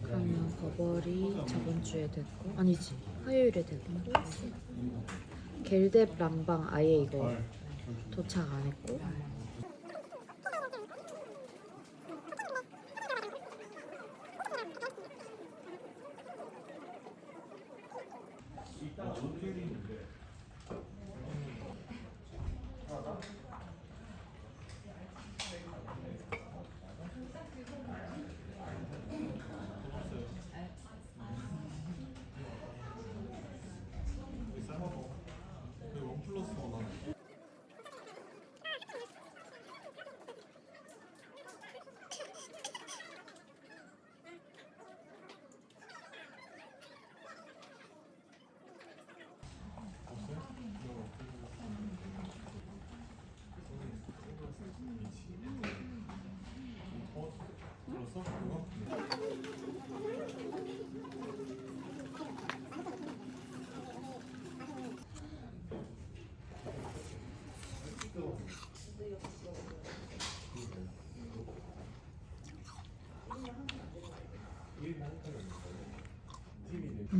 그러면 버버리 저번 주에 됐고 아니지 화요일에 됐고 겔뎁 람방 아예 이거 도착 안 했고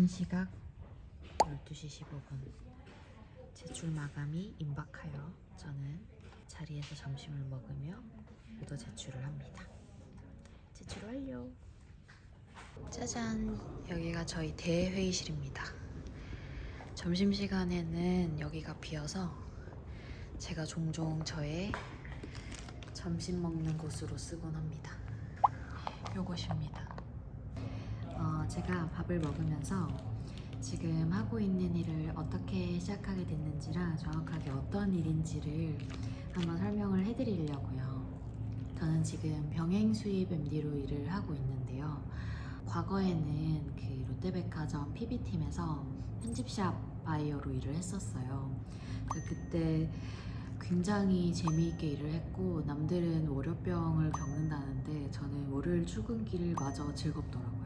시각 12시 15분 제출 마감이 임박하여 저는 자리에서 점심을 먹으며 모두 제출을 합니다. 제출 완료. 짜잔, 여기가 저희 대회의실입니다. 점심시간에는 여기가 비어서 제가 종종 저의 점심 먹는 곳으로 쓰곤 합니다. 요것입니다. 제가 밥을 먹으면서 지금 하고 있는 일을 어떻게 시작하게 됐는지랑 정확하게 어떤 일인지를 한번 설명을 해드리려고요. 저는 지금 병행 수입 MD로 일을 하고 있는데요. 과거에는 그 롯데백화점 PB팀에서 편집샵 바이어로 일을 했었어요. 그때 굉장히 재미있게 일을 했고 남들은 월요병을 겪는다는데 저는 월요일 출근길마저 즐겁더라고요.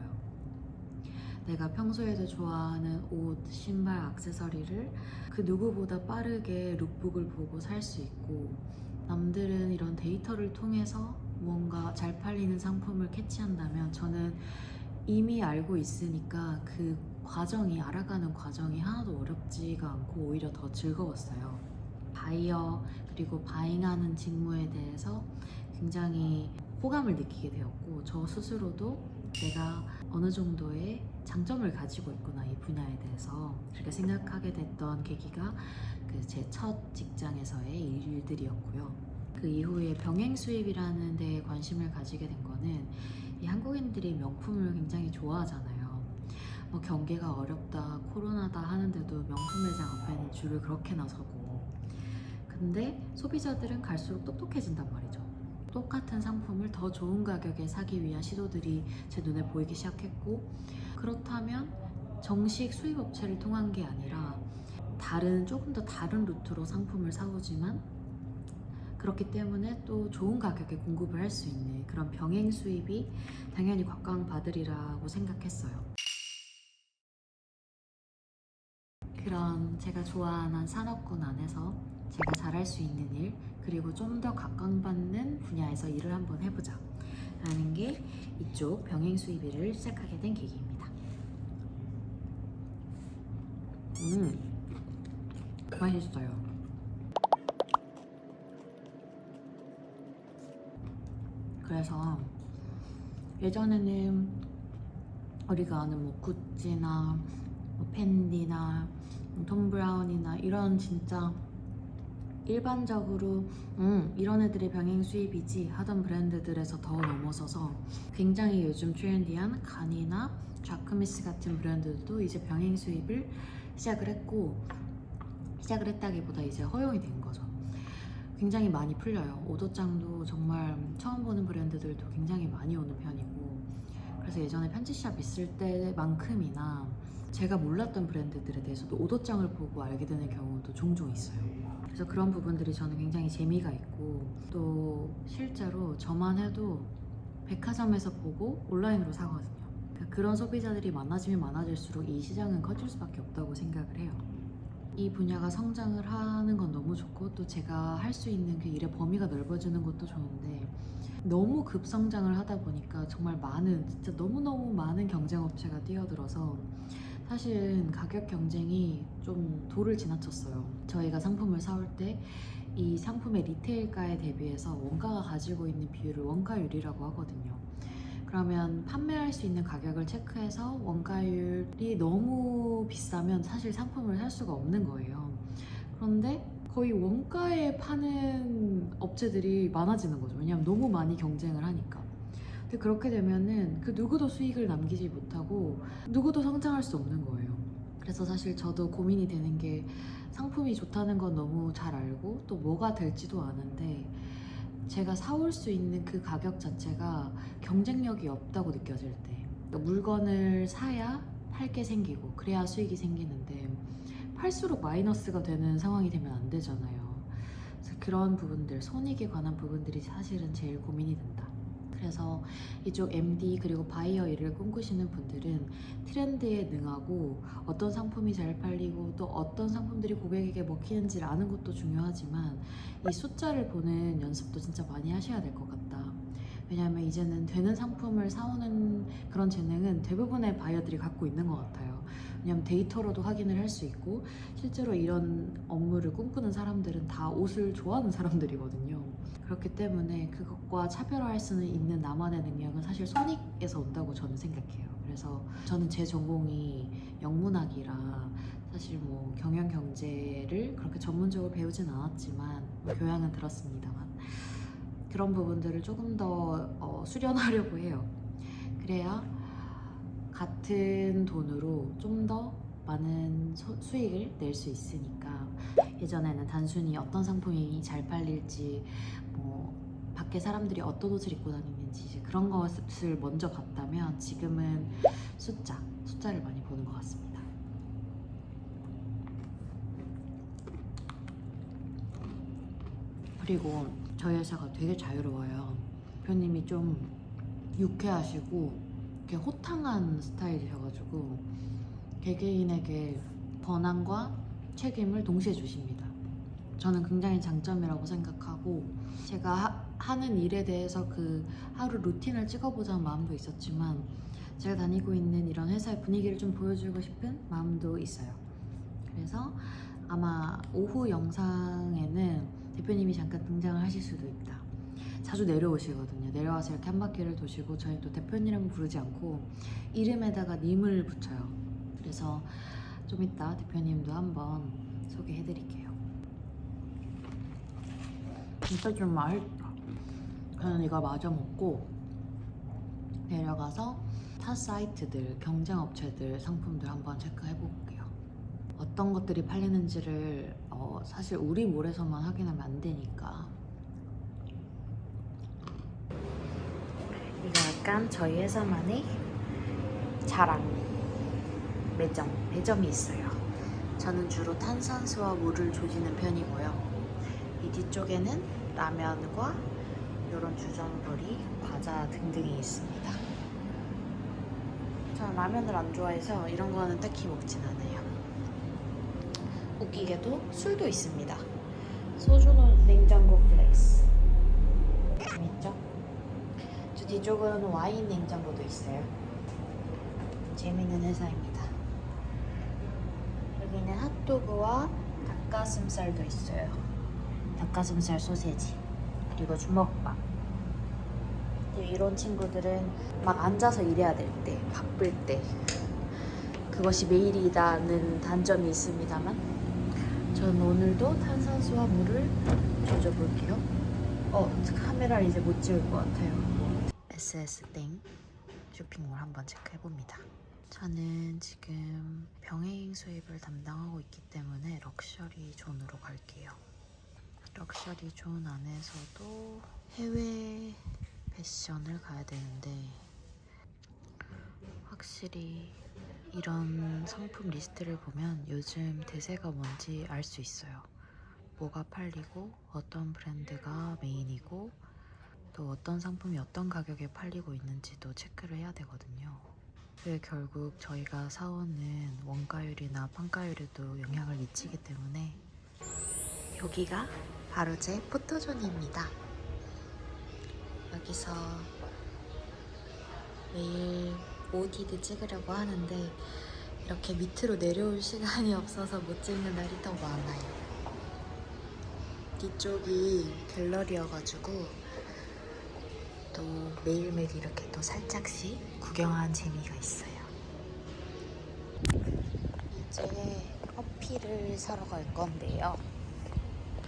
내가 평소에도 좋아하는 옷, 신발, 액세서리를 그 누구보다 빠르게 룩북을 보고 살 수 있고 남들은 이런 데이터를 통해서 무언가 잘 팔리는 상품을 캐치한다면 저는 이미 알고 있으니까 그 과정이, 알아가는 과정이 하나도 어렵지가 않고 오히려 더 즐거웠어요. 바이어 그리고 바잉하는 직무에 대해서 굉장히 호감을 느끼게 되었고 저 스스로도 내가 어느 정도의 장점을 가지고 있구나 이 분야에 대해서 그렇게 생각하게 됐던 계기가 그 제 첫 직장에서의 일들이었고요. 그 이후에 병행 수입이라는 데에 관심을 가지게 된 거는 이 한국인들이 명품을 굉장히 좋아하잖아요. 뭐 경기가 어렵다, 코로나다 하는데도 명품 매장 앞에는 줄을 그렇게 나서고 근데 소비자들은 갈수록 똑똑해진단 말이죠. 똑같은 상품을 더 좋은 가격에 사기 위한 시도들이 제 눈에 보이기 시작했고 그렇다면 정식 수입업체를 통한 게 아니라 조금 더 다른 루트로 상품을 사오지만 그렇기 때문에 또 좋은 가격에 공급을 할 수 있는 그런 병행 수입이 당연히 각광받으리라고 생각했어요. 그런 제가 좋아하는 산업군 안에서 제가 잘할 수 있는 일 그리고 좀 더 각광받는 분야에서 일을 한번 해보자 라는 게 이쪽 병행 수입 일을 시작하게 된 계기입니다. 맛있어요. 그래서 예전에는 우리가 아는 뭐 구찌나 뭐 펜디나 톰 브라운이나 이런 진짜 일반적으로 이런 애들이 병행 수입이지 하던 브랜드들에서 더 넘어서서 굉장히 요즘 트렌디한 가니나 자크미스 같은 브랜드도 이제 병행 수입을 시작을 했다기보다 이제 허용이 된 거죠. 굉장히 많이 풀려요. 오도짱도 정말 처음 보는 브랜드들도 굉장히 많이 오는 편이고 그래서 예전에 편집샵 있을 때만큼이나 제가 몰랐던 브랜드들에 대해서도 오도짱을 보고 알게 되는 경우도 종종 있어요. 그래서 그런 부분들이 저는 굉장히 재미가 있고 또 실제로 저만 해도 백화점에서 보고 온라인으로 사거든요. 그러니까 그런 소비자들이 많아지면 많아질수록 이 시장은 커질 수밖에 없다고 생각을 해요. 이 분야가 성장을 하는 건 너무 좋고 또 제가 할 수 있는 그 일의 범위가 넓어지는 것도 좋은데 너무 급성장을 하다 보니까 정말 많은 진짜 너무너무 많은 경쟁업체가 뛰어들어서 사실은 가격 경쟁이 좀 도를 지나쳤어요. 저희가 상품을 사올 때 이 상품의 리테일가에 대비해서 원가가 가지고 있는 비율을 원가율이라고 하거든요. 그러면 판매할 수 있는 가격을 체크해서 원가율이 너무 비싸면 사실 상품을 살 수가 없는 거예요. 그런데 거의 원가에 파는 업체들이 많아지는 거죠. 왜냐하면 너무 많이 경쟁을 하니까. 근데 그렇게 되면은 그 누구도 수익을 남기지 못하고 누구도 성장할 수 없는 거예요. 그래서 사실 저도 고민이 되는 게 상품이 좋다는 건 너무 잘 알고 또 뭐가 될지도 아는데 제가 사올 수 있는 그 가격 자체가 경쟁력이 없다고 느껴질 때 그러니까 물건을 사야 팔 게 생기고 그래야 수익이 생기는데 팔수록 마이너스가 되는 상황이 되면 안 되잖아요. 그래서 그런 부분들, 손익에 관한 부분들이 사실은 제일 고민이 된다. 그래서 이쪽 MD 그리고 바이어 일을 꿈꾸시는 분들은 트렌드에 능하고 어떤 상품이 잘 팔리고 또 어떤 상품들이 고객에게 먹히는지를 아는 것도 중요하지만 이 숫자를 보는 연습도 진짜 많이 하셔야 될 것 같다. 왜냐하면 이제는 되는 상품을 사오는 그런 재능은 대부분의 바이어들이 갖고 있는 것 같아요. 왜냐하면 데이터로도 확인을 할 수 있고 실제로 이런 업무를 꿈꾸는 사람들은 다 옷을 좋아하는 사람들이거든요. 그렇기 때문에 그것과 차별화할 수 있는 나만의 능력은 사실 손익에서 온다고 저는 생각해요. 그래서 저는 제 전공이 영문학이라 사실 뭐 경영 경제를 그렇게 전문적으로 배우진 않았지만 교양은 들었습니다만 그런 부분들을 조금 더 수련하려고 해요. 그래야 같은 돈으로 좀 더 많은 수익을 낼 수 있으니까 예전에는 단순히 어떤 상품이 잘 팔릴지 뭐 밖에 사람들이 어떤 옷을 입고 다니는지 이제 그런 것을 먼저 봤다면 지금은 숫자를 많이 보는 것 같습니다. 그리고 저희 회사가 되게 자유로워요. 대표님이 좀 유쾌하시고 이렇게 호탕한 스타일이셔가지고 개개인에게 권한과 책임을 동시에 주십니다. 저는 굉장히 장점이라고 생각하고 제가 하는 일에 대해서 그 하루 루틴을 찍어보자는 마음도 있었지만 제가 다니고 있는 이런 회사의 분위기를 좀 보여주고 싶은 마음도 있어요. 그래서 아마 오후 영상에는 대표님이 잠깐 등장을 하실 수도 있다. 자주 내려오시거든요. 내려와서 이렇게 한 바퀴를 도시고 저희 또 대표님이라고 부르지 않고 이름에다가 님을 붙여요. 그래서 좀 이따 대표님도 한번 소개해드릴게요. 진짜 좀 맛있다. 저는 이거 마저 먹고 내려가서 타 사이트들, 경쟁업체들 상품들 한번 체크해볼게요. 어떤 것들이 팔리는지를 사실 우리 몰에서만 확인하면 안 되니까. 이거 약간 저희 회사만의 자랑 매점이 있어요. 저는 주로 탄산수와 물을 조지는 편이고요. 이 뒤쪽에는 라면과 이런 주전부리, 과자 등등이 있습니다. 저는 라면을 안 좋아해서 이런 거는 딱히 먹진 않아요. 웃기게도 술도 있습니다. 소주는 냉장고 플렉스. 재밌죠? 저 뒤쪽은 와인 냉장고도 있어요. 재밌는 회사입니다. 여기는 핫도그와 닭가슴살도 있어요. 닭가슴살 소세지 그리고 주먹밥. 이런 친구들은 막 앉아서 일해야 될 때, 바쁠 때 그것이 매일이라는 단점이 있습니다만 저는 오늘도 탄산수와 물을 조져볼게요. 카메라를 이제 못 찍을 것 같아요. SS땡 쇼핑몰 한번 체크해봅니다. 저는 지금 병행 수입을 담당하고 있기 때문에 럭셔리 존으로 갈게요. 럭셔리 존 안에서도 해외 패션을 가야 되는데 확실히 이런 상품 리스트를 보면 요즘 대세가 뭔지 알 수 있어요. 뭐가 팔리고 어떤 브랜드가 메인이고 또 어떤 상품이 어떤 가격에 팔리고 있는지도 체크를 해야 되거든요. 그게 결국 저희가 사오는 원가율이나 판가율에도 영향을 미치기 때문에 여기가 바로 제 포토존입니다. 여기서 매일 오디드 찍으려고 하는데 이렇게 밑으로 내려올 시간이 없어서 못 찍는 날이 더 많아요. 뒤쪽이 갤러리여가지고 또 매일매일 이렇게 또 살짝씩 구경하는 재미가 있어요. 이제 커피를 사러 갈 건데요.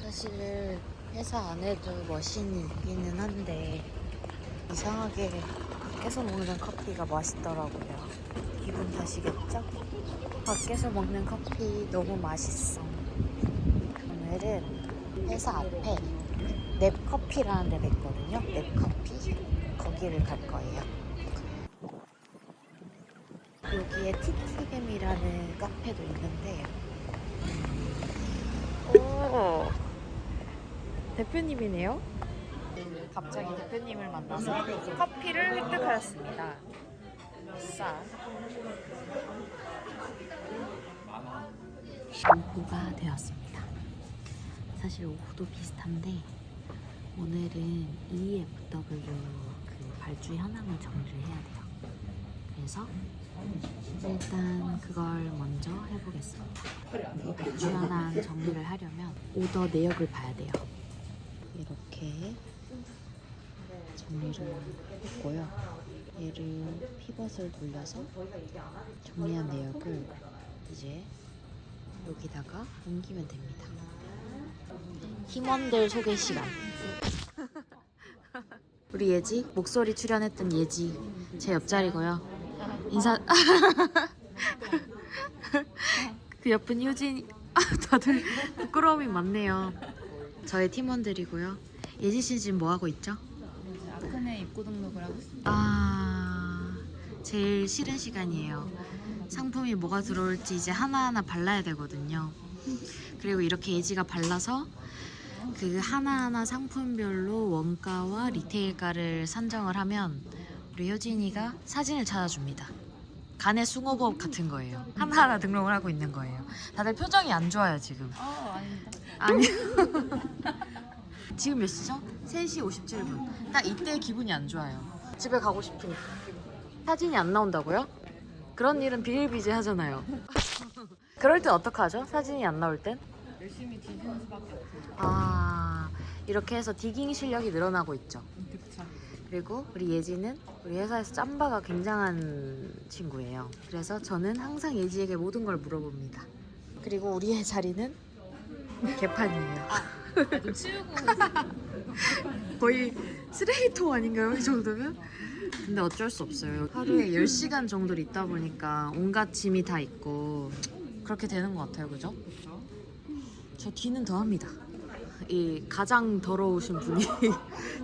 사실 회사 안에도 머신이 있기는 한데 이상하게 밖에서 먹는 커피가 맛있더라고요. 기분 탓이겠죠? 밖에서 먹는 커피 너무 맛있어. 오늘은 회사 앞에 넵커피라는 데가 있거든요. 넵커피. 거기를 갈 거예요. 여기에 티티겜이라는 카페도 있는데 오, 대표님이네요. 갑자기 대표님을 만나서 커피를 획득하였습니다. 싸. 오후가 되었습니다. 사실 오후도 비슷한데 오늘은 EFW 그 발주 현황을 정리를 해야 돼요. 그래서 일단 그걸 먼저 해보겠습니다. 발주 현황 정리를 하려면 오더 내역을 봐야 돼요. 이렇게 정리를 했고요. 얘를 피벗을 돌려서 정리한 내역을 이제 여기다가 옮기면 됩니다. 팀원들 소개 시간. 우리 예지, 목소리 출연했던 예지 제 옆자리고요. 인사. 그 옆은 효진. 다들 부끄러움이 많네요. 저의 팀원들이고요. 예지 씨 지금 뭐 하고 있죠? 큰애 입고 등록을 하고 있습니다. 제일 싫은 시간이에요. 상품이 뭐가 들어올지 이제 하나하나 발라야 되거든요. 그리고 이렇게 예지가 발라서 그 하나하나 상품별로 원가와 리테일가를 산정을 하면 우리 효진이가 사진을 찾아줍니다. 간의 숭어법 같은 거예요. 하나하나 등록을 하고 있는 거예요. 다들 표정이 안 좋아요 지금. 아닙니다. 아니요. 지금 몇 시죠? 3시 57분. 딱 이때 기분이 안 좋아요. 집에 가고 싶으니까. 사진이 안 나온다고요? 그런 일은 비일비재 하잖아요. 그럴 땐 어떡하죠? 사진이 안 나올 땐? 열심히 뒤지는 수밖에 없어요. 이렇게 해서 디깅 실력이 늘어나고 있죠. 그쵸. 그리고 우리 예지는 우리 회사에서 짬바가 굉장한 친구예요. 그래서 저는 항상 예지에게 모든 걸 물어봅니다. 그리고 우리의 자리는 개판이에요. 좀 치우고 거의 쓰레기통 아닌가요? 이 정도면? 근데 어쩔 수 없어요. 하루에 10시간 정도를 있다 보니까 온갖 짐이 다 있고 그렇게 되는 것 같아요. 그죠? 저 뒤는 더합니다. 이 가장 더러우신 분이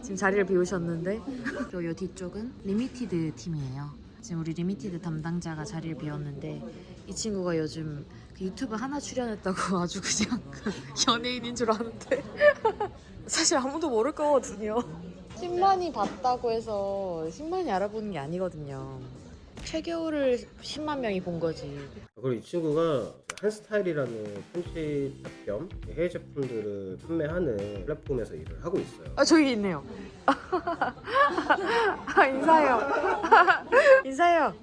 지금 자리를 비우셨는데 그리고 이 뒤쪽은 리미티드 팀이에요. 지금 우리 리미티드 담당자가 자리를 비웠는데 이 친구가 요즘 그 유튜브 하나 출연했다고 아주 그냥 연예인인 줄 아는데 사실 아무도 모를 거거든요. 10만이 봤다고 해서 10만이 알아보는 게 아니거든요. 최겨울을 10만 명이 본 거지. 그리고 이 친구가 한스타일이라는 편집 겸 해외 제품들을 판매하는 플랫폼에서 일을 하고 있어요. 저기 있네요. 인사해요. 인사해요.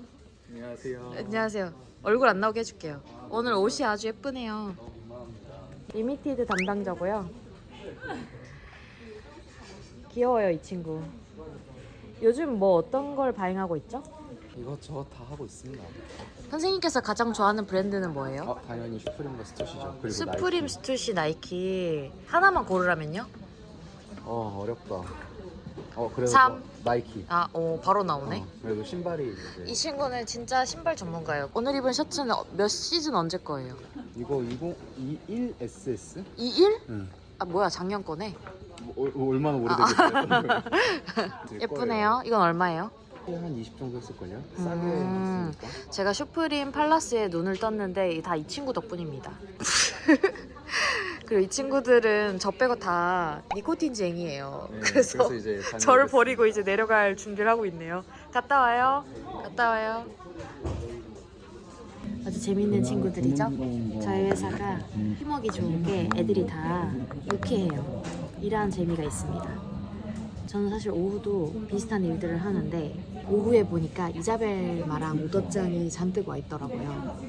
안녕하세요. 안녕하세요. 얼굴 안 나오게 해줄게요. 오늘 옷이 아주 예쁘네요. 리미티드 담당자고요. 귀여워요, 이 친구. 요즘 뭐 어떤 걸 바잉하고 있죠? 이것저것 다 하고 있습니다. 선생님께서 가장 좋아하는 브랜드는 뭐예요? 당연히 슈프림과 스투시죠. 그리고 스프림, 나이키. 스투시, 나이키. 하나만 고르라면요? 어렵다. 그래도 삼. 나이키. 바로 나오네. 그래도 신발이 이 이제 친구는 진짜 신발 전문가예요. 오늘 입은 셔츠는 몇 시즌 언제 거예요? 이거 2021 SS? 21? 응. 뭐야, 작년 거네. 얼마나 오래되겠어요? 예쁘네요. 이건 얼마예요? 한 20 정도 했을걸요? 싸게 음. 했으니까. 제가 슈프림 팔라스에 눈을 떴는데 다 이 친구 덕분입니다. 그리고 이 친구들은 저 빼고 다 니코틴쟁이에요. 네, 그래서 이제 저를 다녀오겠습니다. 버리고 이제 내려갈 준비를 하고 있네요. 갔다 와요. 갔다 와요. 아주 재밌는 친구들이죠. 저희 회사가 팀워크 좋은 게 애들이 다 유쾌해요. 일하는 재미가 있습니다. 저는 사실 오후도 비슷한 일들을 하는데 오후에 보니까 이자벨 마랑 오더장이 잔뜩 와 있더라고요.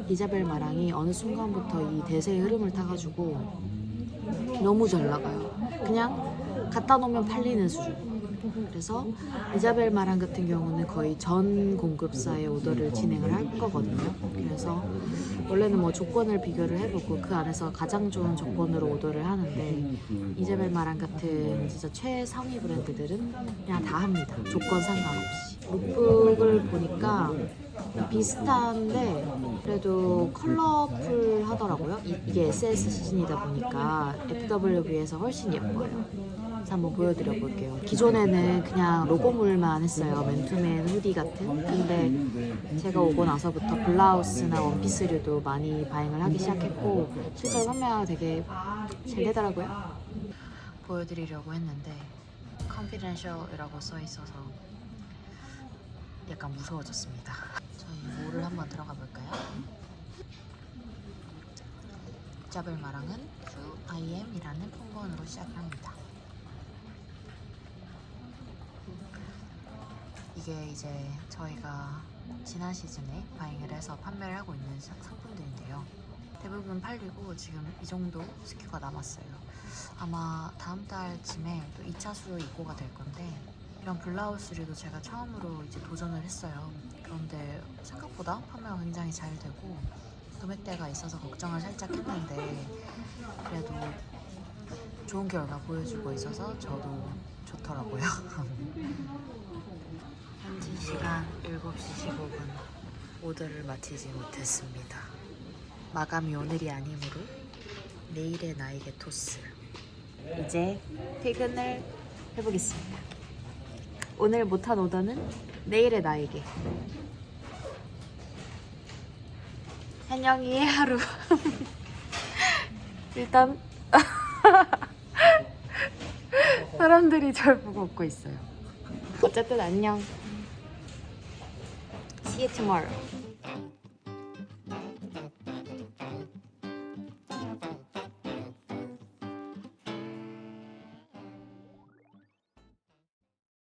이자벨 마랑이 어느 순간부터 이 대세의 흐름을 타가지고 너무 잘 나가요. 그냥 갖다 놓으면 팔리는 수준. 그래서 이자벨 마랑 같은 경우는 거의 전 공급사의 오더를 진행을 할 거거든요. 그래서 원래는 뭐 조건을 비교를 해보고 그 안에서 가장 좋은 조건으로 오더를 하는데 이자벨 마랑 같은 진짜 최상위 브랜드들은 그냥 다 합니다. 조건 상관없이. 룩북을 보니까 비슷한데 그래도 컬러풀 하더라고요. 이게 SS 시즌이다 보니까 FWB에서 훨씬 예뻐요. 그래서 한번 보여드려 볼게요. 기존에는 그냥 로고물만 했어요. 맨투맨 후디 같은. 근데 제가 오고 나서부터 블라우스나 원피스류도 많이 바잉을 하기 시작했고 실제로 판매가 되게 잘 되더라고요. 보여드리려고 했는데 confidential이라고 써 있어서 약간 무서워졌습니다. 저희 몰을 한번 들어가 볼까요? 이자벨 마랑은 True I Am이라는 폰건으로 시작합니다. 이게 이제 저희가 지난 시즌에 바잉을 해서 판매를 하고 있는 상품들인데요. 대부분 팔리고 지금 이 정도 스큐가 남았어요. 아마 다음 달쯤에 또 2차 수요 입고가 될 건데 이런 블라우스류도 제가 처음으로 이제 도전을 했어요. 그런데 생각보다 판매가 굉장히 잘 되고 금액대가 있어서 걱정을 살짝 했는데 그래도 좋은 결과 보여주고 있어서 저도 좋더라고요. 현지 시간 7시 15분 오더를 마치지 못했습니다. 마감이 오늘이 아니므로 내일의 나에게 토스. 이제 퇴근을 해보겠습니다. 오늘 못한 오더는 내일의 나에게. 한영이의 하루. 일단 사람들이 절 보고 웃고 있어요. 어쨌든 안녕. See you tomorrow.